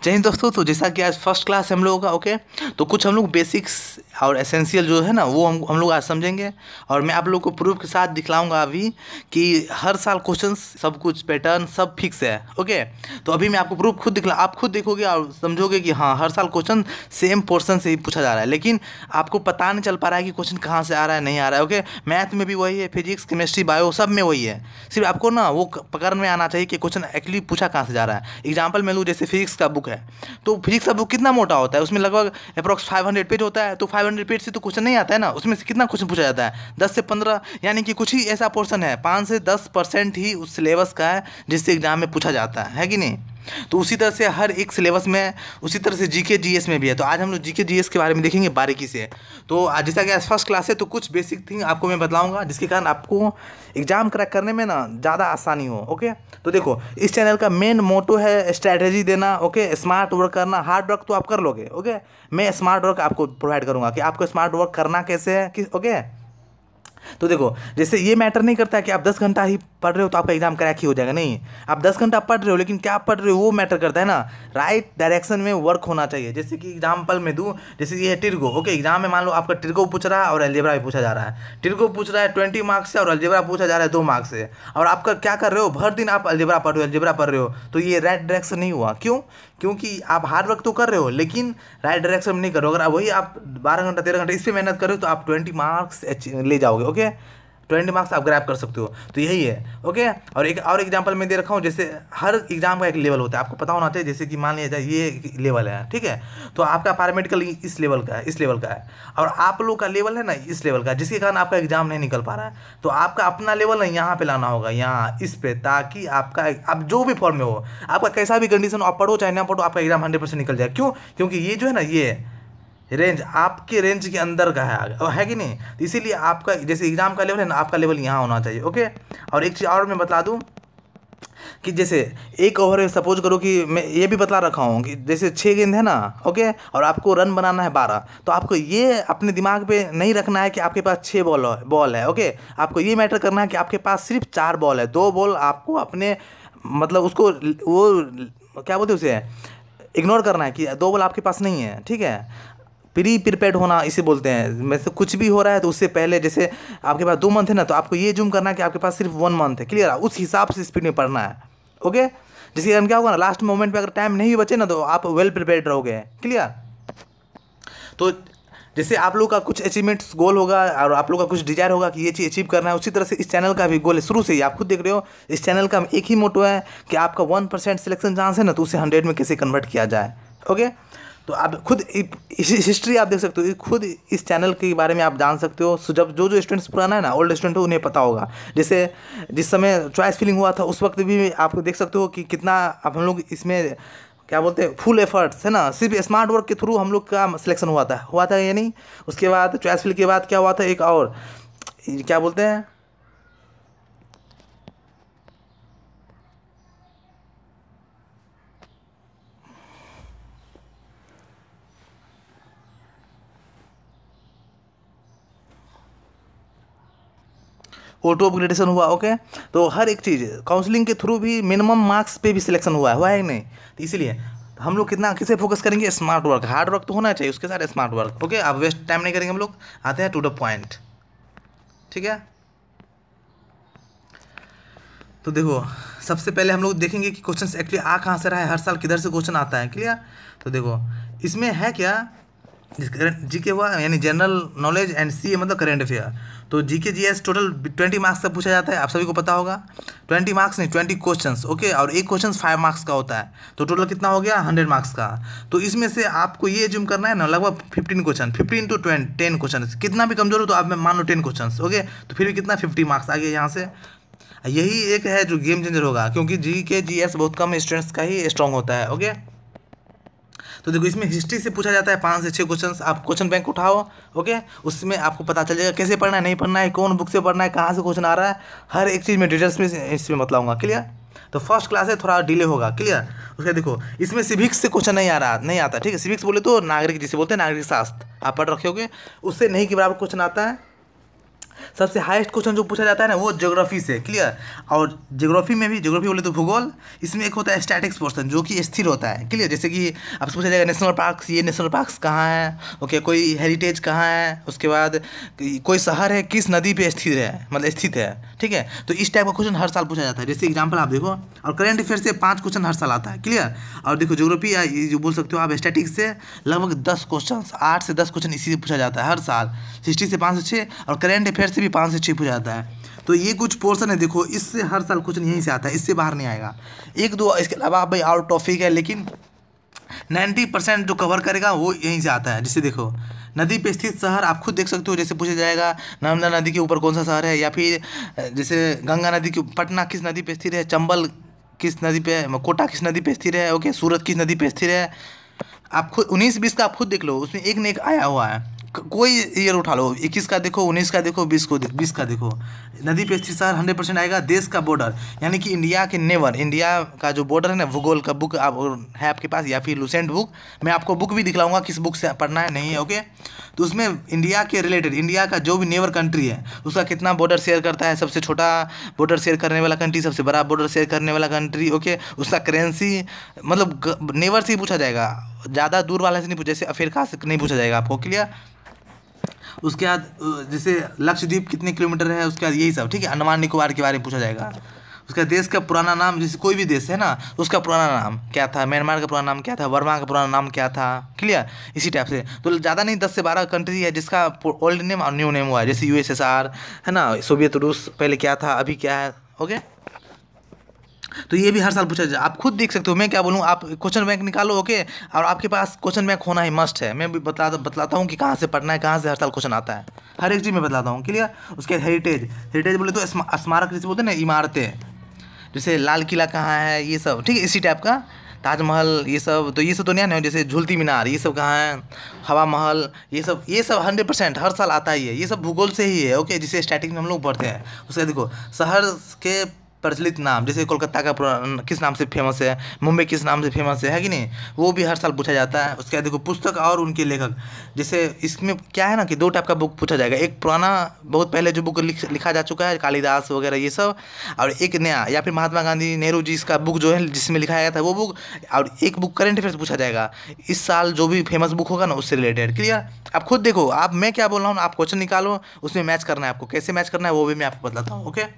जय हिंद दोस्तों। तो जैसा कि आज फर्स्ट क्लास है हम लोगों का, ओके, तो कुछ हम लोग बेसिक्स और एसेंशियल जो है ना वो हम लोग आज समझेंगे। और मैं आप लोग को प्रूफ के साथ दिखलाऊंगा अभी कि हर साल क्वेश्चंस सब कुछ पैटर्न सब फिक्स है, ओके। तो अभी मैं आपको प्रूफ खुद दिखला, आप खुद देखोगे और समझोगे कि हाँ हर साल क्वेश्चन सेम पोर्शन से ही पूछा जा रहा है, लेकिन आपको पता नहीं चल पा रहा है कि क्वेश्चन कहाँ से आ रहा है, नहीं आ रहा है, ओके। मैथ में भी वही है, फिजिक्स केमिस्ट्री बायो सब में वही है। सिर्फ आपको ना वो पकड़ में आना चाहिए कि क्वेश्चन एक्चुअली पूछा कहाँ से जा रहा है। एग्जाम्पल मैं लूँ, जैसे फिजिक्स का बुक है, तो फिजिक्स का बुक कितना मोटा होता है, उसमें लगभग अप्रॉक्स 500 पेज होता है। तो 500 पेज से तो क्वेश्चन नहीं आता है ना, उसमें से कितना क्वेश्चन पूछा जाता है 10 से 15, यानी कि कुछ ही ऐसा पोर्शन है 5 से 10% ही उस सिलेबस का है जिससे एग्जाम में पूछा जाता है कि नहीं। तो उसी तरह से हर एक सिलेबस में, उसी तरह से जीके जीएस में भी है। तो आज हम लोग जीके जीएस के बारे में देखेंगे बारीकी से। तो आज जैसा कि आज फर्स्ट क्लास है तो कुछ बेसिक थिंग आपको मैं बताऊंगा जिसके कारण आपको एग्जाम क्रैक करने में ना ज़्यादा आसानी हो, ओके। तो देखो, इस चैनल का मेन मोटो है स्ट्रैटेजी देना, ओके, स्मार्ट वर्क करना। हार्ड वर्क तो आप कर लोगे, ओके, मैं स्मार्ट वर्क आपको प्रोवाइड करूँगा कि आपको स्मार्ट वर्क करना कैसे है कि, ओके। तो देखो, जैसे ये मैटर नहीं करता है कि आप 10 घंटा ही पढ़ रहे हो तो आपका एग्जाम क्रैक ही हो जाएगा, नहीं। आप 10 घंटा पढ़ रहे हो लेकिन क्या पढ़ रहे हो वो मैटर करता है ना। राइट डायरेक्शन में वर्क होना चाहिए। जैसे कि एग्जाम्पल में दूँ, जैसे ये है टिर्गो, ओके। एग्जाम में मान लो आपका टिर्गो पूछ रहा है और अलजेब्रा भी पूछा जा रहा है। टिर्गो पूछ रहा है 20 मार्क्स से और अलजेब्रा पूछा जा रहा है 2 मार्क्स से, और आपका क्या कर रहे हो, भर दिन आप अलजेब्रा पढ़ रहे हो, अलजेब्रा पढ़ रहे हो। तो ये राइट डायरेक्शन नहीं हुआ। क्यों? क्योंकि आप हार्ड वर्क तो कर रहे हो लेकिन राइट डायरेक्शन में नहीं कर रहे हो। अगर वही आप 12 घंटा 13 घंटा इस पर मेहनत कर रहे हो तो आप 20 मार्क्स ले जाओगे, ओके। 20 मार्क्स आप ग्रैब कर सकते हो। तो यही है, ओके। और एक और एग्जांपल मैं दे रखा हूँ, जैसे हर एग्जाम का एक लेवल होता है, आपको पता होना चाहिए। जैसे कि मान लिया जाए ये लेवल है, ठीक है, तो आपका पैरामेडिकल इस लेवल का है, इस लेवल का है, और आप लोग का लेवल है ना इस लेवल का, जिसके कारण आपका एग्जाम नहीं निकल पा रहा है। तो आपका अपना लेवल ना यहाँ पे लाना होगा, यहाँ इस पे, ताकि आपका आप जो भी फॉर्म में हो, आपका कैसा भी कंडीशन आप पढ़ो चाहे ना पढ़ो, आपका एग्जाम 100% निकल जाए। क्यों? क्योंकि ये जो है ना, ये रेंज आपके रेंज के अंदर का है कि नहीं। तो इसीलिए आपका जैसे एग्जाम का लेवल है ना, आपका लेवल यहाँ होना चाहिए, ओके। और एक चीज़ और मैं बता दूँ कि जैसे एक ओवर है, सपोज करो कि मैं ये भी बता रखा हूँ कि जैसे 6 गेंद है ना, ओके, और आपको रन बनाना है 12, तो आपको ये अपने दिमाग पे नहीं रखना है कि आपके पास 6 बॉल है, ओके। आपको ये मैटर करना है कि आपके पास सिर्फ 4 बॉल है। 2 बॉल आपको अपने मतलब उसको वो क्या बोलते हैं उसे इग्नोर करना है कि 2 बॉल आपके पास नहीं है, ठीक है। प्रिपेयर्ड होना इसे बोलते हैं। वैसे कुछ भी हो रहा है तो उससे पहले, जैसे आपके पास 2 मंथ है ना, तो आपको ये जूम करना है कि आपके पास सिर्फ 1 मंथ है, क्लियर। उस हिसाब से स्पीड में पढ़ना है, ओके। जिसके कारण क्या होगा ना, लास्ट मोमेंट पे अगर टाइम नहीं बचे ना तो आप वेल प्रिपेयर्ड रहोगे, क्लियर। तो जैसे आप लोग का कुछ अचीवमेंट्स गोल होगा और आप लोग का कुछ डिजायर होगा कि ये चीज़ अचीव करना है, उसी तरह से इस चैनल का भी गोल है। शुरू से ही आप खुद देख रहे हो, इस चैनल का एक ही मोटो है कि आपका 1% सिलेक्शन चांस है ना, तो उसे 100 में कैसे कन्वर्ट किया जाए, ओके। तो आप खुद हिस्ट्री आप देख सकते हो, खुद इस चैनल के बारे में आप जान सकते हो। सो जब जो स्टूडेंट्स पुराना है ना, ओल्ड स्टूडेंट हो, उन्हें पता होगा। जैसे जिस समय चॉइस फिलिंग हुआ था उस वक्त भी आप देख सकते हो कि कितना अब हम लोग इसमें क्या बोलते हैं फुल एफर्ट्स है ना, सिर्फ स्मार्ट वर्क के थ्रू हम लोग का सिलेक्शन हुआ था या नहीं। उसके बाद चॉइस फिल के बाद क्या हुआ था, एक और क्या बोलते हैं, ऑटो अपग्रेडेशन हुआ, ओके। तो हर एक चीज़ काउंसलिंग के थ्रू भी मिनिमम मार्क्स पे भी सिलेक्शन हुआ है कि नहीं। तो इसीलिए हम लोग कितना किसे फोकस करेंगे, स्मार्ट वर्क। हार्ड वर्क तो होना चाहिए, उसके साथ स्मार्ट वर्क, ओके। अब वेस्ट टाइम नहीं करेंगे हम लोग, आते हैं टू द पॉइंट, ठीक है। तो देखो, सबसे पहले हम लोग देखेंगे कि क्वेश्चन एक्चुअली आ कहाँ से रहा है, हर साल किधर से क्वेश्चन आता है, क्लियर। तो देखो इसमें है क्या, जीके हुआ यानी जनरल नॉलेज एंड सी मतलब करेंट अफेयर। तो जीके जीएस टोटल 20 मार्क्स का पूछा जाता है, आप सभी को पता होगा। 20 मार्क्स नहीं, 20 क्वेश्चंस, ओके। और एक क्वेश्चन 5 मार्क्स का होता है, तो टोटल कितना हो गया 100 मार्क्स का। तो इसमें से आपको ये जूम करना है ना, लगभग 15 क्वेश्चन, 15 to 10 क्वेश्चन। कितना भी कमजोर हो तो आप में मान लो 10 क्वेश्चन, ओके। तो फिर भी कितना 50 मार्क्स आ गया यहाँ से। यही एक है जो गेम चेंजर होगा, क्योंकि जीके जीएस बहुत कम स्टूडेंट्स का ही स्ट्रॉन्ग होता है, ओके। तो देखो इसमें हिस्ट्री से पूछा जाता है 5 से 6 क्वेश्चंस। आप क्वेश्चन बैंक उठाओ, ओके, उसमें आपको पता चल जाएगा कैसे पढ़ना है, नहीं पढ़ना है, कौन बुक से पढ़ना है, कहाँ से क्वेश्चन आ रहा है, हर एक चीज़ में डिटेल्स में इसमें बतलाऊंगा, क्लियर। तो फर्स्ट क्लास है, थोड़ा डिले होगा, क्लियर। उसके देखो इसमें सिविक्स से क्वेश्चन नहीं आता, ठीक है। सिविक्स बोले तो नागरिक जिसे बोलते हैं नागरिक शास्त्र, आप पढ़ रखे होगे, उससे नहीं के बराबर क्वेश्चन आता है। सबसे हाईएस्ट क्वेश्चन जो पूछा जाता है ना वो ज्योग्राफी से, क्लियर। और ज्योग्राफी में भी, ज्योग्राफी बोले तो भूगोल, इसमें एक होता है स्टैटिक्स पोर्शन जो कि स्थिर होता है, क्लियर। जैसे कि आपसे पूछा जाएगा नेशनल पार्क्स, ये नेशनल पार्क्स कहाँ है, ओके, कोई हेरिटेज कहाँ है, उसके बाद कोई शहर है किस नदी पे स्थित है, मतलब स्थित है, ठीक है। तो इस टाइप का क्वेश्चन हर साल पूछा जाता है। जैसे एग्जाम्पल आप देखो, और करंट अफेयर से 5 क्वेश्चन हर साल आता है, क्लियर। और देखो ज्योग्राफी ये जो बोल सकते हो आप, स्टैटिक्स से लगभग 10 क्वेश्चन, 8 से 10 क्वेश्चन इसी से पूछा जाता है हर साल। हिस्ट्री से 5 से 6 और करंट अफेयर से भी 5 से 6 पूछा जाता है। तो ये कुछ पोर्शन है, देखो इससे हर साल क्वेश्चन यहीं से आता है, इससे बाहर नहीं आएगा। एक दो इसके अलावा भाई आउट टॉपिक है, लेकिन 90% जो कवर करेगा वो यहीं से आता है। जैसे देखो नदी पे स्थित शहर आप खुद देख सकते हो, जैसे पूछा जाएगा नर्मदा नदी के ऊपर कौन सा शहर है, या फिर जैसे गंगा नदी के, पटना किस नदी पे स्थित है, चंबल किस नदी पे, कोटा किस नदी पे स्थित है, ओके, सूरत किस नदी पे स्थित है। आप खुद 19-20 का आप खुद देख लो, उसमें एक न एक आया हुआ है। कोई ईयर उठा लो, 21 का देखो, 19 का देखो, 20 का देखो, नदी पे स्थित शहर 100% आएगा। देश का बॉर्डर यानी कि इंडिया के नेवर, इंडिया का जो बॉर्डर है ना, भूगोल का बुक आप है आपके पास, या फिर लुसेंट बुक, मैं आपको बुक भी दिखलाऊंगा किस बुक से पढ़ना है, नहीं है, ओके। तो उसमें इंडिया के रिलेटेड, इंडिया का जो भी नेवर कंट्री है उसका कितना बॉर्डर शेयर करता है, सबसे छोटा बॉर्डर शेयर करने वाला कंट्री, सबसे बड़ा बॉर्डर शेयर करने वाला कंट्री, ओके, उसका करेंसी, मतलब नेवर से ही पूछा जाएगा, ज़्यादा दूर वाला से नहीं पूछा, जैसे अफ्रीका से नहीं पूछा जाएगा आपको, क्लियर। उसके बाद जैसे लक्षद्वीप कितने किलोमीटर है, उसके बाद यही सब, ठीक है। अंडमान निकोबार के बारे में पूछा जाएगा। उसका देश का पुराना नाम, जैसे कोई भी देश है ना, उसका पुराना नाम क्या था, म्यांमार का पुराना नाम क्या था, बर्मा का पुराना नाम क्या था, क्लियर। इसी टाइप से तो ज़्यादा नहीं, 10 से 12 कंट्री है जिसका ओल्ड नेम और न्यू नेम हुआ है, जैसे USSR है ना, सोवियत रूस पहले क्या था अभी क्या है, ओके। तो ये भी हर साल पूछा जाए, आप खुद देख सकते हो, मैं क्या बोलूँ, आप क्वेश्चन बैंक निकालो, ओके। और आपके पास क्वेश्चन बैंक होना ही मस्ट है। मैं भी बतलाता हूँ कि कहाँ से पढ़ना है, कहाँ से हर साल क्वेश्चन आता है, हर एक चीज़ में बतलाता हूँ, क्लियर। उसके बाद हेरिटेज बोले तो स्मारक जैसे बोलते हैं ना, इमारतें, जैसे लाल किला कहाँ है, ये सब, ठीक है, इसी टाइप का, ताजमहल, ये सब तो नहीं है, जैसे झूलती मीनार, ये सब कहाँ है, हवा महल, ये सब 100% हर साल आता ही है। ये सब भूगोल से ही है, ओके, जिसे स्टैटिक में हम लोग पढ़ते हैं। उसका देखो शहर के प्रचलित नाम, जैसे कोलकाता का किस नाम से फेमस है, मुंबई किस नाम से फेमस है कि नहीं, वो भी हर साल पूछा जाता है। उसके बाद देखो पुस्तक और उनके लेखक, जैसे इसमें क्या है ना कि 2 टाइप का बुक पूछा जाएगा, एक पुराना बहुत पहले जो बुक लिखा जा चुका है, कालिदास वगैरह ये सब, और एक नया, या फिर महात्मा गांधी नेहरू जी का बुक जो है जिसमें लिखाया गया था वो बुक, और एक बुक करंट अफेयर से पूछा जाएगा, इस साल जो भी फेमस बुक होगा ना उससे रिलेटेड, क्लियर। आप खुद देखो, आप मैं क्या बोल रहा हूँ, आप क्वेश्चन निकालो, उसमें मैच करना है आपको, कैसे मैच करना है वो भी मैं आपको बताता हूँ, ओके।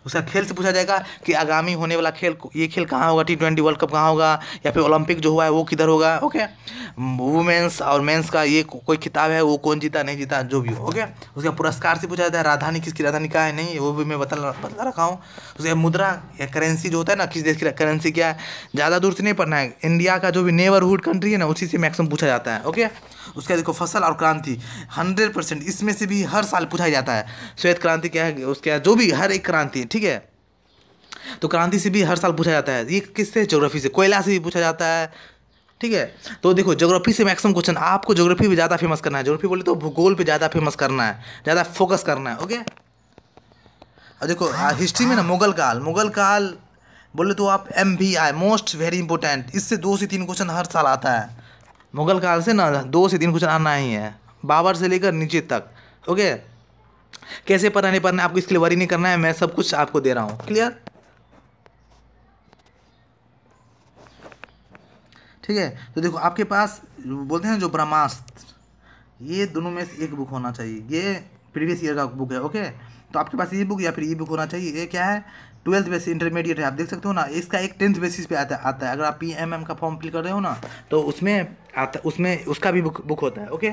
उसका खेल से पूछा जाएगा कि आगामी होने वाला खेल, ये खेल कहाँ होगा, T20 वर्ल्ड कप कहाँ होगा, या फिर ओलंपिक जो हुआ है वो किधर होगा, ओके। वुमेंस और मेंस का ये कोई खिताब है, वो कौन जीता नहीं जीता जो भी हो, ओके। उसका पुरस्कार से पूछा जाता है, राजधानी किसकी राजधानी का है, नहीं वो भी मैं बता रखा हूँ। उसके मुद्रा या करेंसी जो होता है ना, किस देश की करेंसी क्या है, ज़्यादा दूर से नहीं पढ़ना है, इंडिया का जो भी नेबरहुड कंट्री है ना उसी से मैक्सिमम पूछा जाता है, ओके। उसका देखो फसल और क्रांति 100% इसमें से भी हर साल पूछा जाता है। श्वेत क्रांति क्या है, उसके जो भी हर एक क्रांति, ठीक है, तो क्रांति से भी हर साल पूछा जाता है। ये किससे, ज्योग्राफी से, कोयला से भी पूछा जाता है, ठीक है। तो देखो ज्योग्राफी से मैक्सिमम क्वेश्चन, आपको ज्योग्राफी पे ज़्यादा फेमस करना है, ज्योग्राफी बोले तो भूगोल पे ज़्यादा फेमस करना है, ज़्यादा फोकस करना है, ओके। और देखो हिस्ट्री में ना मुगल काल बोले तो आप MVI मोस्ट वेरी इंपॉर्टेंट, इससे 2 से 3 क्वेश्चन हर साल आता है। मुगल काल से ना 2 से 3 क्वेश्चन आना ही है, बाबर से लेकर नीचे तक, ओके। कैसे पढ़ना नहीं पढ़ना आपको इसके लिए वरी नहीं करना है, मैं सब कुछ आपको दे रहा हूँ, क्लियर, ठीक है। तो देखो आपके पास बोलते हैं जो ब्रह्मास्त्र, ये दोनों में से एक बुक होना चाहिए, ये प्रीवियस ईयर का बुक है, ओके। तो आपके पास ये बुक या फिर ये बुक होना चाहिए। ये क्या है, 12th बेसिस इंटरमीडिएट है, आप देख सकते हो ना, इसका एक 10th बेसिस पे आता है। अगर आप PMM का फॉर्म फिल कर रहे हो ना तो उसमें आता, उसमें उसका भी बुक होता है, ओके।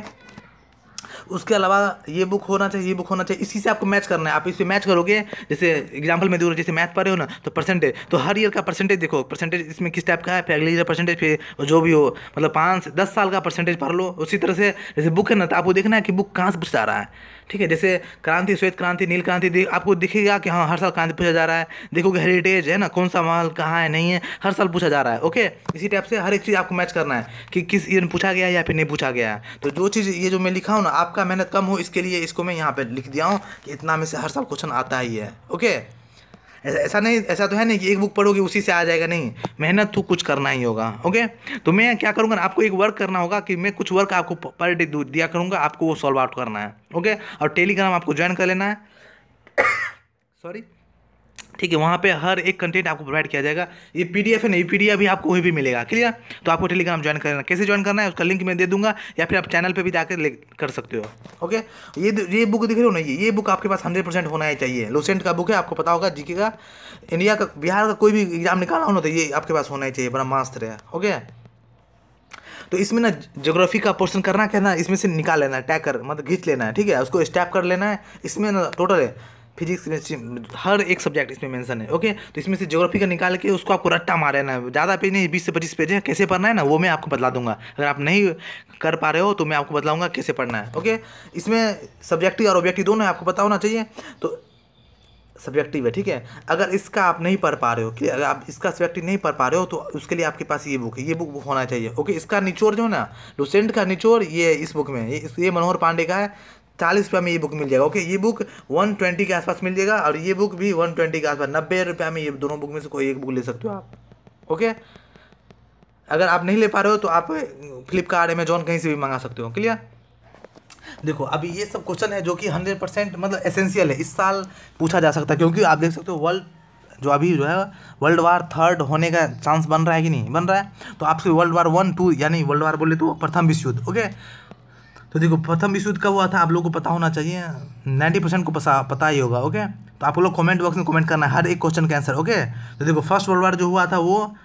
उसके अलावा ये बुक होना चाहिए, ये बुक होना चाहिए, इसी से आपको मैच करना है। आप इस पे मैच करोगे, जैसे एग्जांपल में दे रहा हूं, जैसे मैथ पढ़ रहे हो ना तो परसेंटेज, तो हर ईयर का परसेंटेज देखो, परसेंटेज इसमें किस टाइप का है, अगले ईयर परसेंटेज पे जो भी हो, मतलब 5 से 10 साल का परसेंटेज पढ़ लो। उसी तरह से जैसे बुक है ना, तो आपको देखना है कि बुक कहाँ से पूछा जा रहा है, ठीक है। जैसे क्रांति, श्वेत क्रांति, नील क्रांति, आपको दिखेगा कि हाँ हर साल क्रांति पूछा जा रहा है। देखोगे हेरिटेज है ना, कौन सा महल कहाँ है, नहीं है, हर साल पूछा जा रहा है, ओके। इसी टाइप से हर एक चीज़ आपको मैच करना है कि किस ईयर में पूछा गया है या फिर नहीं पूछा गया है। तो जो चीज़ ये जो मैं लिखा हूँ ना, आपका मेहनत कम हो इसके लिए इसको मैं यहाँ पे लिख दिया हूँ कि इतना में से हर साल क्वेश्चन आता ही है, ओके। ऐसा नहीं, ऐसा तो है नहीं कि एक बुक पढ़ोगे उसी से आ जाएगा, नहीं, मेहनत तो कुछ करना ही होगा, ओके। तो मैं क्या करूँगा ना, आपको एक वर्क करना होगा कि मैं कुछ वर्क आपको पर डे दिया करूँगा, आपको वो सॉल्व आउट करना है, ओके। और टेलीग्राम आपको ज्वाइन कर लेना है। सॉरी, ठीक है, वहाँ पे हर एक कंटेंट आपको प्रोवाइड किया जाएगा। ये पीडीएफ है, नहीं पीडीएफ भी आपको वहीं भी मिलेगा, क्लियर। तो आपको टेलीग्राम ज्वाइन करना, कैसे ज्वाइन करना है उसका लिंक मैं दे दूंगा, या फिर आप चैनल पे भी जाकर कर सकते हो। ओके, ये बुक दिख रही हो ना, ये बुक आपके पास 100% होना ही चाहिए। लुसेंट का बुक है, आपको पता होगा, जीके का, इंडिया का, बिहार का कोई भी एग्जाम निकालना हो ना तो ये आपके पास होना ही चाहिए, ब्रह्मास्त्र है। ओके, तो इसमें ना ज्योग्राफी का पोर्शन करना क्या ना, इसमें से निकाल लेना है, टैग कर मतलब खींच लेना है, ठीक है, उसको स्टैप कर लेना है। इसमें ना टोटल है फिजिक्स में हर एक सब्जेक्ट इसमें मेंशन है। ओके, तो इसमें से ज्योग्राफी का निकाल के उसको आपको रट्टा मार लेना है, ज़्यादा पेज नहीं, 20 से 25 पेज है। कैसे पढ़ना है ना वो मैं आपको बतला दूंगा, अगर आप नहीं कर पा रहे हो तो मैं आपको बतलाऊंगा कैसे पढ़ना है। ओके, इसमें सब्जेक्टिव और ऑब्जेक्टिव दोनों आपको पता होना चाहिए। तो सब्जेक्टिव है, ठीक है, अगर इसका आप नहीं पढ़ पा रहे हो, कि अगर आप इसका सब्जेक्टिव नहीं पढ़ पा रहे हो तो उसके लिए आपके पास ये बुक है, ये बुक होना चाहिए। ओके, इसका निचोड़ जो है ना, लुसेंट का निचोड़ ये इस बुक में, ये मनोहर पांडे का है, 40 रुपये में ये बुक मिल जाएगा। ओके, ये बुक 120 के आसपास मिल जाएगा, और ये बुक भी 120 के आसपास, 90 रुपये में ये दोनों बुक में से कोई एक बुक ले सकते हो आप। ओके, अगर आप नहीं ले पा रहे हो तो आप फ्लिपकार्ट, अमेजोन कहीं से भी मंगा सकते हो, क्लियर। देखो अभी ये सब क्वेश्चन है जो कि 100% मतलब एसेंशियल है, इस साल पूछा जा सकता है, क्योंकि आप देख सकते हो वर्ल्ड वार थर्ड होने का चांस बन रहा है कि नहीं बन रहा है। तो आपसे वर्ल्ड वार 1 2 यानी वर्ल्ड वार बोले तो प्रथम विश्व युद्ध। ओके, तो देखो प्रथम विश्व युद्ध कब हुआ था आप लोगों को पता होना चाहिए, 90% को पता ही होगा। ओके, तो आप लोग कमेंट बॉक्स में कमेंट करना है हर एक क्वेश्चन का आंसर। ओके, तो देखो फर्स्ट वर्ल्ड वार जो हुआ था वो,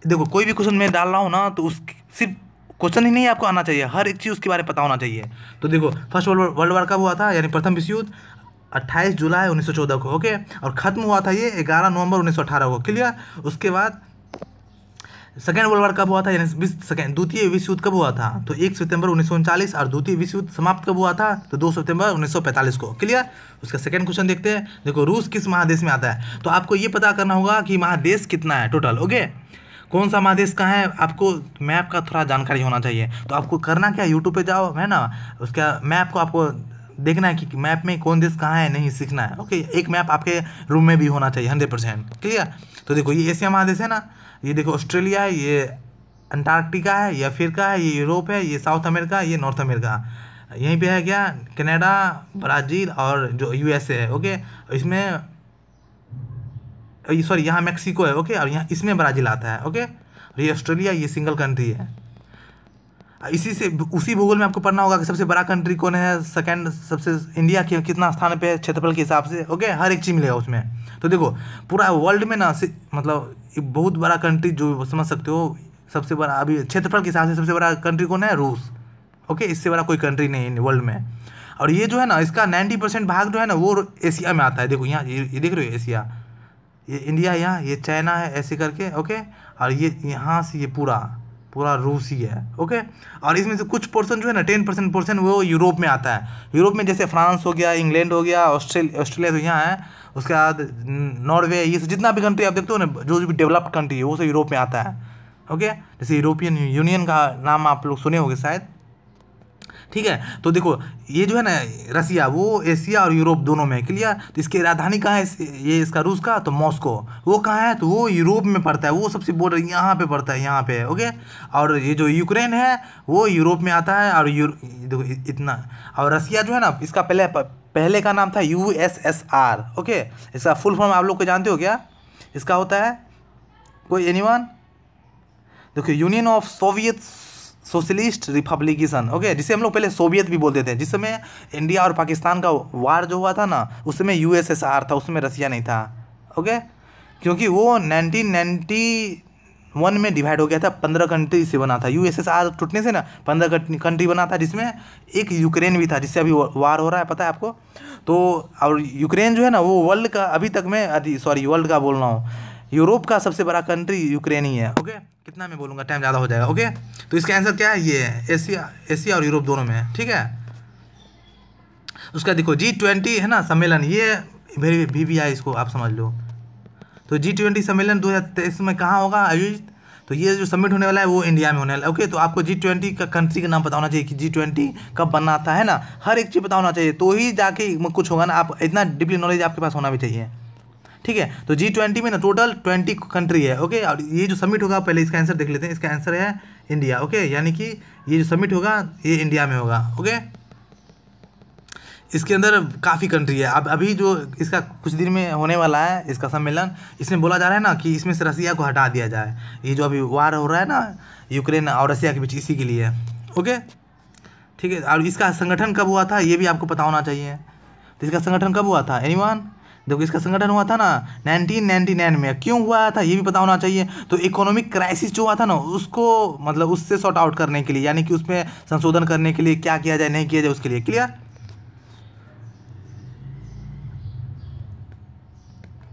देखो कोई भी क्वेश्चन मैं डाल रहा हूँ ना तो उस सिर्फ क्वेश्चन ही नहीं आपको आना चाहिए, हर एक चीज़ उसके बारे में पता होना चाहिए। तो देखो फर्स्ट वर्ल्ड वार कब हुआ था, यानी प्रथम विश्व युद्ध 28 जुलाई 1914 को। ओके, और ख़त्म हुआ था ये 11 नवंबर 1918 को, क्लियर। उसके बाद सेकेंड वर्ल्ड वार कब हुआ था, यानी द्वितीय विश्व युद्ध कब हुआ था, तो 1 सितंबर 1939, और द्वितीय विश्व युद्ध समाप्त कब हुआ था, तो 2 सितंबर 1945 को, क्लियर। उसका सेकंड क्वेश्चन देखते हैं। देखो रूस किस महादेश में आता है, तो आपको ये पता करना होगा कि महादेश कितना है टोटल। ओके, कौन सा महादेश कहाँ है, आपको मैप का थोड़ा जानकारी होना चाहिए। तो आपको करना क्या, यूट्यूब पे जाओ, है ना, उसका मैप को आपको देखना है कि मैप में कौन देश कहाँ है, नहीं सीखना है। ओके, एक मैप आपके रूम में भी होना चाहिए 100%, क्लियर। तो देखो ये एशिया महादेश है ना, ये देखो ऑस्ट्रेलिया है, ये अंटार्कटिका है, ये अफ्रीका है, ये यूरोप है, ये साउथ अमेरिका, ये नॉर्थ अमेरिका, यहीं पे है क्या कनाडा, ब्राज़ील और जो यूएसए है। ओके, इसमें सॉरी यहाँ मैक्सिको है। ओके, और यहाँ इसमें ब्राज़ील आता है। ओके, और ये ऑस्ट्रेलिया, ये सिंगल कंट्री है। इसी से उसी भूगोल में आपको पढ़ना होगा कि सबसे बड़ा कंट्री कौन है, सेकंड सबसे इंडिया के कितना स्थान पे है क्षेत्रफल के हिसाब से। ओके, हर एक चीज़ मिलेगा उसमें। तो देखो पूरा वर्ल्ड में ना मतलब एक बहुत बड़ा कंट्री जो समझ सकते हो, सबसे बड़ा अभी क्षेत्रफल के हिसाब से सबसे बड़ा कंट्री कौन है, रूस। ओके, इससे बड़ा कोई कंट्री नहीं है वर्ल्ड में। और ये जो है ना इसका 90% भाग जो है ना वो एशिया में आता है। देखो यहाँ ये देख रहे हो एशिया, ये इंडिया, यहाँ ये चाइना है ऐसे करके। ओके, और ये यहाँ से ये पूरा रूस ही है। ओके, और इसमें से कुछ पोर्शन जो है ना 10% पोर्शन वो यूरोप में आता है। यूरोप में जैसे फ्रांस हो गया, इंग्लैंड हो गया, ऑस्ट्रेलिया तो यहाँ है, उसके बाद नॉर्वे, ये जितना भी कंट्री आप देखते हो ना जो भी डेवलप्ड कंट्री है वो सब यूरोप में आता है। ओके, जैसे यूरोपियन यूनियन का नाम आप लोग सुने होंगे शायद, ठीक है। तो देखो ये जो है ना रसिया, वो एशिया और यूरोप दोनों में, क्लियर। तो इसकी राजधानी कहाँ है, ये इसका रूस का, तो मॉस्को। वो कहाँ है, तो वो यूरोप में पड़ता है, वो सबसे बॉर्डर यहाँ पे पड़ता है, यहाँ पे। ओके, और ये जो यूक्रेन है वो यूरोप में आता है, और देखो इतना। और रसिया जो है ना इसका पहले का नाम था USSR। ओके, इसका फुल फॉर्म आप लोग को जानते हो क्या, इसका होता है कोई एनीवन, देखो union of Soviet socialist republication. Okay, जिसे हम लोग पहले सोवियत भी बोलते थे। जिस समय इंडिया और पाकिस्तान का वार जो हुआ था ना उस समय USSR था, उसमें रसिया नहीं था। ओके, क्योंकि वो 1991 में डिवाइड हो गया था, 15 कंट्री से बना था। USSR टूटने से ना 15 कंट्री बना था, जिसमें एक यूक्रेन भी था जिससे अभी वार हो रहा है, पता है आपको। तो और यूक्रेन जो है ना वो वर्ल्ड का अभी तक में वर्ल्ड का बोल रहा हूँ, यूरोप का सबसे बड़ा कंट्री यूक्रेन ही है। ओके, कितना मैं बोलूँगा, टाइम ज़्यादा हो जाएगा। ओके, तो इसका आंसर क्या है, ये एशिया और यूरोप दोनों में है, ठीक है। उसका देखो G20 है ना सम्मेलन, ये VVI इसको आप समझ लो। तो G20 सम्मेलन 2023 में कहाँ होगा आयोजित, तो ये जो सबमिट होने वाला है वो इंडिया में होने वाला है। ओके, तो आपको G20 का कंट्री का नाम पता होना चाहिए कि G20 कब बनना आता है ना, हर एक चीज़ पता होना चाहिए, तो ही जाके कुछ होगा ना। आप इतना डीपली नॉलेज आपके पास होना भी चाहिए, ठीक है। तो G20 में ना टोटल 20 कंट्री है। ओके, और ये जो सबमिट होगा पहले इसका आंसर देख लेते हैं। इसका आंसर है इंडिया। ओके, यानी कि ये जो सबमिट होगा ये इंडिया में होगा। ओके, इसके अंदर काफ़ी कंट्री है। अब अभी जो इसका कुछ दिन में होने वाला है इसका सम्मेलन, इसमें बोला जा रहा है ना कि इसमें से रसिया को हटा दिया जाए। ये जो अभी वार हो रहा है ना यूक्रेन और रसिया के बीच, इसी के लिए। ओके, ठीक है। और इसका संगठन कब हुआ था ये भी आपको पता होना चाहिए। तो इसका संगठन कब हुआ था एनीवन? देखो इसका संगठन हुआ था ना 1999 में। क्यों हुआ था ये भी पता होना चाहिए। तो इकोनॉमिक क्राइसिस जो हुआ था ना उसको मतलब उससे सॉर्ट आउट करने के लिए, यानी कि उसमें संशोधन करने के लिए क्या किया जाए नहीं किया जाए उसके लिए। क्लियर?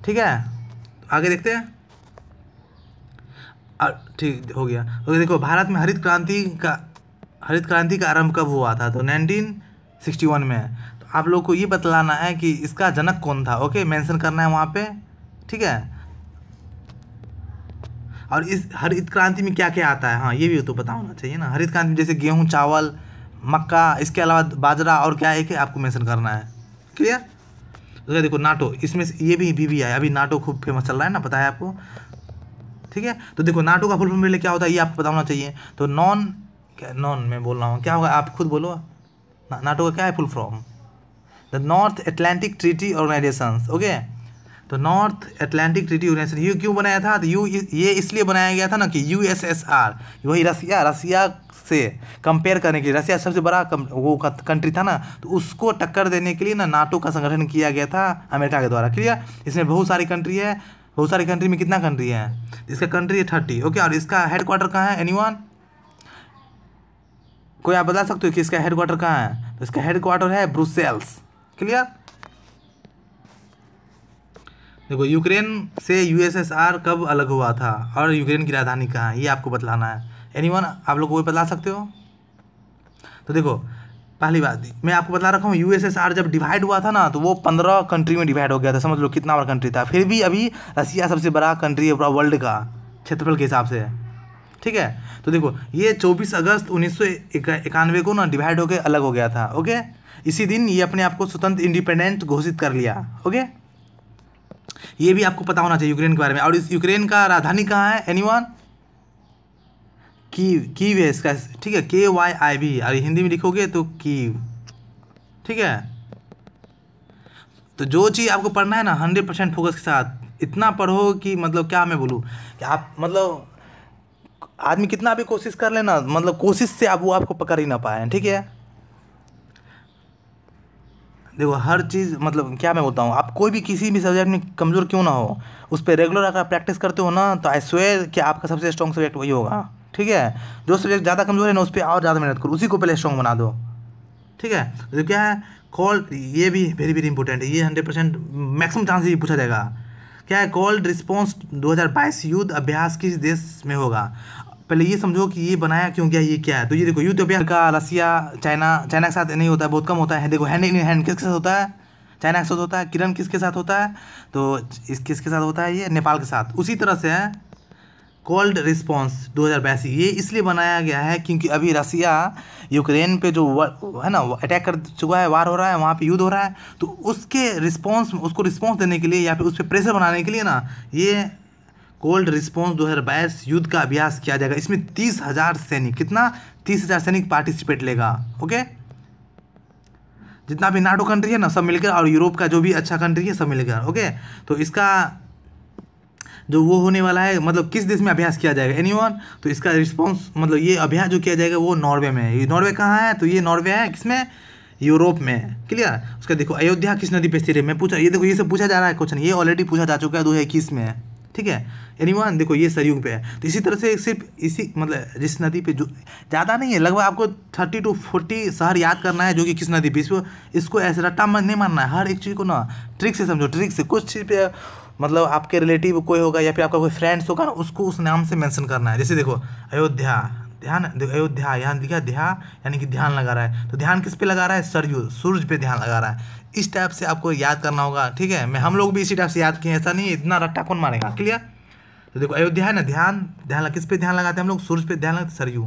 ठीक है, आगे देखते हैं। ठीक हो गया। तो देखो भारत में हरित क्रांति का आरंभ कब हुआ था? तो 1961 में। तो आप लोग को ये बतलाना है कि इसका जनक कौन था। ओके, मेंशन करना है वहाँ पे। ठीक है, और इस हरित क्रांति में क्या क्या आता है, हाँ ये भी तो पता होना चाहिए ना। हरित क्रांति में जैसे गेहूँ, चावल, मक्का, इसके अलावा बाजरा और क्या है कि आपको मेंशन करना है। क्लियर? तो देखो नाटो, इसमें ये भी है। अभी नाटो खूब फेमस चल रहा है ना, पता है आपको। ठीक है, तो देखो नाटो का फुल फॉर्म क्या होता है ये आपको पता होना चाहिए। तो नॉन मैं बोल रहा हूँ, क्या होगा आप खुद बोलो। नाटो का क्या है full form? The North Atlantic Treaty Organisation. Okay, तो नॉर्थ अटलांटिक ट्रीटी ऑर्गेनाइजेशन ये क्यों बनाया था? तो ये इसलिए बनाया गया था ना कि यूएसएसआर, वही रसिया से कंपेयर करने के लिए, रसिया सबसे बड़ा वो कंट्री था ना, तो उसको टक्कर देने के लिए ना नाटो का संगठन किया गया था अमेरिका के द्वारा। क्लियर? इसमें बहुत सारी कंट्री है। बहुत सारी कंट्री में कितना कंट्री है? इसका कंट्री है 30। ओके, और इसका हेडक्वार्टर कहाँ है एनीवन? कोई आप बता सकते हो कि इसका हेडक्वार्टर कहाँ है? तो इसका हेडक्वार्टर है ब्रुसेल्स। क्लियर? देखो यूक्रेन से यूएसएसआर कब अलग हुआ था और यूक्रेन की राजधानी कहाँ है ये आपको बतलाना है। एनीवन आप लोग को बता सकते हो? तो देखो पहली बात मैं आपको बता रखा हूँ, यूएसएसआर जब डिवाइड हुआ था ना तो वो 15 कंट्री में डिवाइड हो गया था। समझ लो कितना बड़ा कंट्री था। फिर भी अभी रसिया सबसे बड़ा कंट्री है पूरा वर्ल्ड का क्षेत्रफल के हिसाब से। ठीक है, तो देखो ये 24 अगस्त 1991 को ना डिवाइड होकर अलग हो गया था। ओके, इसी दिन ये अपने आप को स्वतंत्र इंडिपेंडेंट घोषित कर लिया। ओके, ये भी आपको पता होना चाहिए यूक्रेन के बारे में। और इस यूक्रेन का राजधानी कहाँ है एनीवन? कीव है इसका। ठीक है, KYIV, और हिंदी में लिखोगे तो कीव। ठीक है, तो जो चीज़ आपको पढ़ना है ना 100% फोकस के साथ इतना पढ़ो कि मतलब क्या मैं बोलूँ कि आप मतलब आदमी कितना भी कोशिश कर लेना, मतलब कोशिश से आप वो आपको पकड़ ही ना पाए। ठीक है, देखो हर चीज़ मतलब क्या मैं बोलता हूँ, आप कोई भी किसी भी सब्जेक्ट में कमज़ोर क्यों ना हो उस पर रेगुलर अगर प्रैक्टिस करते हो ना तो आई स्वेयर कि आपका सबसे स्ट्रॉन्ग सब्जेक्ट वही होगा। ठीक है, जो सब्जेक्ट ज़्यादा कमज़ोर है ना उस पर और ज़्यादा मेहनत करो, उसी को पहले स्ट्रॉन्ग बना दो। ठीक है, तो क्या है कॉल्ड, ये भी वेरी वेरी इंपॉर्टेंट है, ये 100% मैक्सिमम चांस ये पूछा जाएगा। क्या है कॉल्ड रिस्पॉन्स 2022 युद्ध अभ्यास किस देश में होगा? पहले ये समझो कि ये बनाया क्यों गया, ये क्या है। तो ये देखो युद्ध अभ्यास का रसिया चाइना के साथ नहीं होता है, बहुत कम होता है। देखो हैंड इन हैंड किसके साथ होता है? चाइना के साथ होता है। किरण किसके साथ होता है? तो किसके साथ होता है? ये नेपाल के साथ। उसी तरह से है कोल्ड रिस्पॉन्स 2022 ये इसलिए बनाया गया है क्योंकि अभी रसिया यूक्रेन पे जो है ना अटैक कर चुका है, वार हो रहा है, वहाँ पे युद्ध हो रहा है। तो उसके उसको रिस्पॉन्स देने के लिए या फिर उस पर प्रेशर बनाने के लिए ना ये कोल्ड रिस्पॉन्स 2022 युद्ध का अभ्यास किया जाएगा। इसमें 30,000 सैनिक, कितना 30,000 सैनिक पार्टिसिपेट लेगा। ओके, जितना भी नाटो कंट्री है ना सब मिलकर, और यूरोप का जो भी अच्छा कंट्री है सब मिलकर। ओके, तो इसका जो वो होने वाला है मतलब किस देश में अभ्यास किया जाएगा एनीवन? तो इसका रिस्पॉन्स मतलब ये अभ्यास जो किया जाएगा वो नॉर्वे में है। ये नॉर्वे कहाँ है? तो ये नॉर्वे है किसमें? यूरोप में। क्लियर? उसका देखो अयोध्या किस नदी पे स्थित है? मैं पूछा, ये देखो ये सब पूछा जा रहा है क्वेश्चन, ये ऑलरेडी पूछा जा चुका है 2021 में। ठीक है एनीवन, देखो ये सरयू पे है। तो इसी तरह से सिर्फ इसी मतलब जिस नदी पे जो ज़्यादा नहीं है, लगभग आपको 30 to 40 शहर याद करना है जो कि किस नदी पे। इसको ऐसे रट्टा नहीं मारना है, हर एक चीज़ को ना ट्रिक से समझो। ट्रिक से कुछ चीज़ पे मतलब आपके रिलेटिव कोई होगा या फिर आपका कोई फ्रेंड्स होगा ना उसको उस नाम से मेंशन करना है। जैसे देखो अयोध्या, ध्यान देखो अयोध्या, यहाँ लिखा ध्यान यानी कि ध्यान लगा रहा है। तो ध्यान किस पे लगा रहा है? सरयू, सूरज पे ध्यान लगा रहा है। इस टाइप से आपको याद करना होगा। ठीक है, हम लोग भी इसी टाइप से याद किए, ऐसा नहीं इतना रट्टा कौन मारेगा। क्लियर? तो देखो अयोध्या है ना, ध्यान किस पे ध्यान लगाते हैं हम लोग? सूरज पे ध्यान लगाते, सरयू।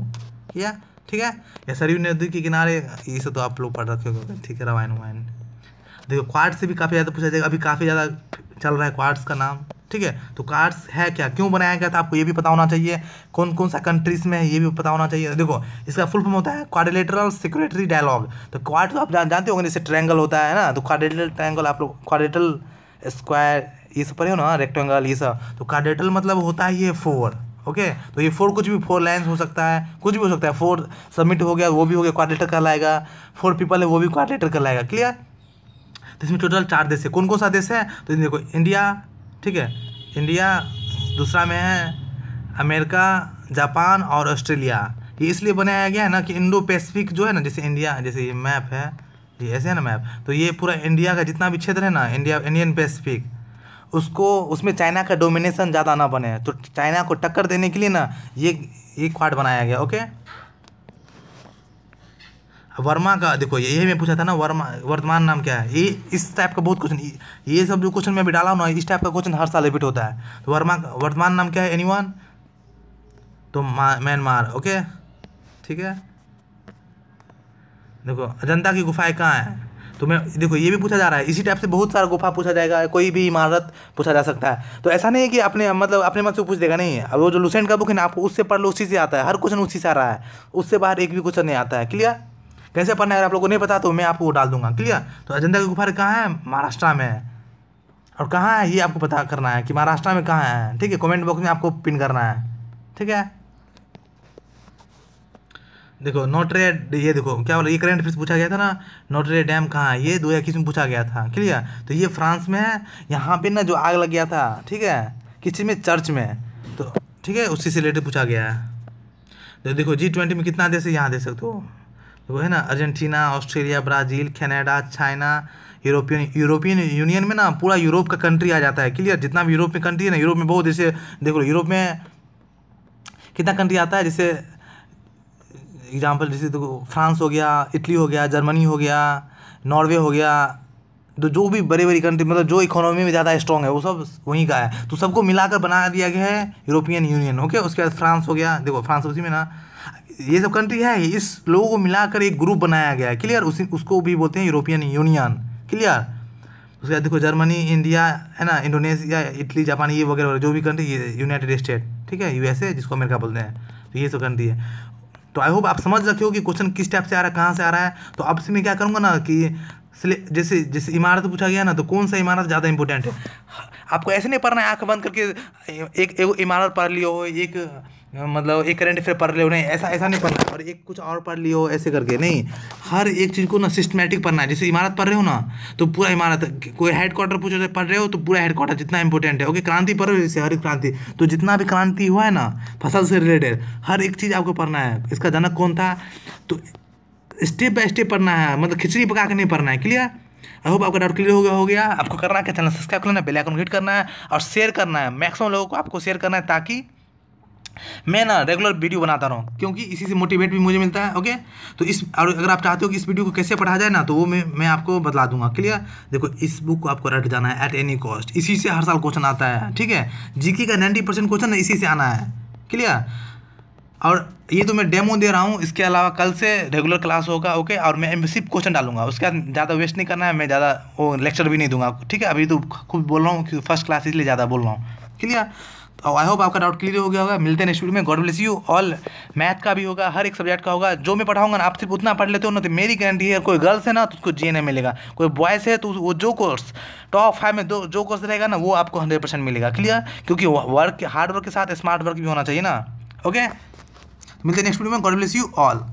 किया? ठीक है, या सरयू नदी के किनारे, ये सब तो आप लोग पढ़ रखे होंगे। ठीक है, रामायण वामायण। देखो क्वार्ट्स से भी काफ़ी ज़्यादा पूछा जाएगा, अभी काफ़ी ज़्यादा चल रहा है क्वार्ट्स का नाम। ठीक है। तो क्वाड्स है क्या, क्यों बनाया गया था, आपको ये भी पता होना चाहिए। कौन कौन सा कंट्रीज में है ये भी पता होना चाहिए। देखो इसका फुल फॉर्म होता है क्वाड्रिलेटरल सिक्योरिटी डायलॉग। तो क्वाड तो आप जानते होंगे, जैसे ट्रायंगल होता है ना, तो क्वाड्रिलेटरल ट्रायंगल आप लोग क्वाड्रिलेटरल स्क्वायर ये सब पढ़े हो ना, रेक्टेंगल ये सब। तो क्वाड्रिलेटरल मतलब होता है ये 4। ओके, तो ये 4 कुछ भी 4 लाइन्स हो सकता है, कुछ भी हो सकता है। 4 सबमिट हो गया वो भी हो गया, क्वाड्रिलेटरल कहलाएगा। 4 पीपल है वो भी क्वाड्रिलेटरल कहलाएगा। क्लियर। तो इसमें टोटल 4 देश है। कौन कौन सा देश है, तो देखो इंडिया, ठीक है, इंडिया, दूसरा में है अमेरिका, जापान और ऑस्ट्रेलिया। ये इसलिए बनाया गया है ना कि इंडो पैसिफिक जो है ना, जैसे इंडिया, जैसे ये मैप है, ये ऐसे है ना मैप, तो ये पूरा इंडिया का जितना भी क्षेत्र है ना, इंडियन पैसिफिक, उसको उसमें चाइना का डोमिनेशन ज़्यादा ना बने, तो चाइना को टक्कर देने के लिए ना ये क्वाड बनाया गया। ओके, वर्मा का देखो यही मैं पूछा था ना, वर्मा वर्तमान नाम क्या है, ये इस टाइप का बहुत क्वेश्चन, ये सब जो क्वेश्चन मैं भी डाला हूँ ना, इस टाइप का क्वेश्चन हर साल रिपीट होता है। तो वर्मा का वर्तमान नाम क्या है, एनीवन, तो म्यांमार। ओके, ठीक है। देखो अजंता की गुफाएं कहाँ हैं, तो मैं देखो ये भी पूछा जा रहा है, इसी टाइप से बहुत सारा गुफा पूछा जाएगा, कोई भी इमारत पूछा जा सकता है। तो ऐसा नहीं है कि अपने मतलब अपने मन से पूछ देगा, नहीं। अब वो जो लुसेंट का बुक है ना, आपको उससे पढ़ लो, उसी से आता है, हर क्वेश्चन उसी से आ रहा है, उससे बाहर एक भी क्वेश्चन नहीं आता है। क्लियर। कैसे पढ़ना है, अगर आप लोगों को नहीं पता तो मैं आपको डाल दूंगा। क्लियर। तो अजंता की गुफा कहाँ है, महाराष्ट्र में है। और कहाँ है ये आपको पता करना है कि महाराष्ट्र में कहाँ है, ठीक है। कमेंट बॉक्स में आपको पिन करना है, ठीक है। देखो नोटरे, ये देखो क्या बोला, ये करंट अफेयर्स पूछा गया था ना, नोटरे डैम कहाँ है, ये 2021 में पूछा गया था। क्लियर। तो ये फ्रांस में है। यहाँ पे ना जो आग लग गया था, ठीक है, किस चीज़ में, चर्च में, तो ठीक है, उसी से रिलेटेड पूछा गया है। तो देखो G20 में कितना देश है, यहाँ दे सकते हो, तो वो है ना Argentina, Australia, Brazil, Canada, China, European union में ना पूरा यूरोप का कंट्री आ जाता है। क्लियर। जितना भी यूरोप में कंट्री है ना, यूरोप में बहुत, जैसे देखो यूरोप में कितना कंट्री आता है, जैसे एग्जाम्पल जैसे देखो फ्रांस हो गया, इटली हो गया, जर्मनी हो गया, नॉर्वे हो गया, तो जो भी बड़ी बड़ी कंट्री मतलब जो इकोनॉमी में ज़्यादा स्ट्रॉन्ग है वो सब वहीं का है। तो सबको मिलाकर बना दिया गया है यूरोपियन यूनियन। ओके, उसके बाद फ्रांस हो गया, देखो फ्रांस उसी में ना, ये सब कंट्री है, इस लोगों को मिलाकर एक ग्रुप बनाया गया है। क्लियर। उसको भी बोलते हैं यूरोपियन यूनियन। क्लियर। उसके बाद देखो जर्मनी, इंडिया है ना, इंडोनेशिया, इटली, जापान, ये वगैरह जो भी कंट्री, ये यूनाइटेड स्टेट, ठीक है, USA जिसको अमेरिका बोलते हैं, तो ये सब कंट्री है। तो आई होप आप समझ रखे हो कि क्वेश्चन किस टाइप से आ रहा है, कहाँ से आ रहा है। तो अब से मैं क्या करूँगा ना कि जैसे जैसे इमारत पूछा गया ना, तो कौन सा इमारत ज़्यादा इंपॉर्टेंट है, आपको ऐसे नहीं पढ़ना है आंख बंद करके एक इमारत पढ़ लियो, एक मतलब एक करंट अफेयर पढ़ लियो, नहीं, ऐसा नहीं पढ़ना है, और एक कुछ और पढ़ लियो ऐसे करके नहीं। हर एक चीज़ को ना सिस्टमेटिक पढ़ना है। जैसे इमारत पढ़ रहे हो ना, तो पूरा इमारत, कोई हेडक्वार्टर पढ़ रहे हो तो पूरा हेडक्वार्टर जितना इंपॉर्टेंट है। ओके, क्रांति पढ़ रहे हो, जैसे हरित क्रांति, तो जितना भी क्रांति हुआ है ना फसल से रिलेटेड, हर एक चीज़ आपको पढ़ना है। इसका जनक कौन था, तो स्टेप बाय स्टेप पढ़ना है, मतलब खिचड़ी पका के नहीं पढ़ना है। क्लियर। आई होप आपका डाउट क्लियर हो गया। आपको करना क्या, चैनल सब्सक्राइब करना है, बेल आइकन हिट करना है और शेयर करना है, मैक्सिमम लोगों को आपको शेयर करना है, ताकि मैं ना रेगुलर वीडियो बनाता रहूँ, क्योंकि इसी से मोटिवेट भी मुझे मिलता है। ओके, तो और अगर आप चाहते हो कि इस वीडियो को कैसे पढ़ा जाए ना, तो वो मैं आपको बता दूंगा। क्लियर। देखो इस बुक को आपको रट जाना है एट एनी कॉस्ट, इसी से हर साल क्वेश्चन आता है, ठीक है। जीके का 90% क्वेश्चन इसी से आना है। क्लियर। और ये तो मैं डेमो दे रहा हूँ, इसके अलावा कल से रेगुलर क्लास होगा। ओके, और मैं सिर्फ क्वेश्चन डालूंगा, उसके बाद ज़्यादा वेस्ट नहीं करना है, मैं ज़्यादा वो लेक्चर भी नहीं दूंगा, ठीक है। अभी तो खुद बोल रहा हूँ कि फर्स्ट क्लास इसलिए ज़्यादा बोल रहा हूँ। क्लियर। तो आई होप आपका डाउट क्लियर हो गया होगा। मिलते हैं नेक्स्ट वीडियो में। God bless you all. Math का भी होगा, हर एक सब्जेक्ट का होगा, जो मैं पढ़ाऊंगा ना, आप सिर्फ उतना पढ़ लेते हो ना, तो मेरी गारंटी है, कोई गर्ल्स है ना तो उसको GNA मिलेगा, कोई बॉयज़ है तो वो जो कोर्स टॉप 5 में जो कोर्स रहेगा ना, वो आपको 100% मिलेगा। क्लियर। क्योंकि हार्ड वर्क के साथ स्मार्ट वर्क भी होना चाहिए ना। ओके, मिलते हैं नेक्स्ट वीडियो में। God bless you all.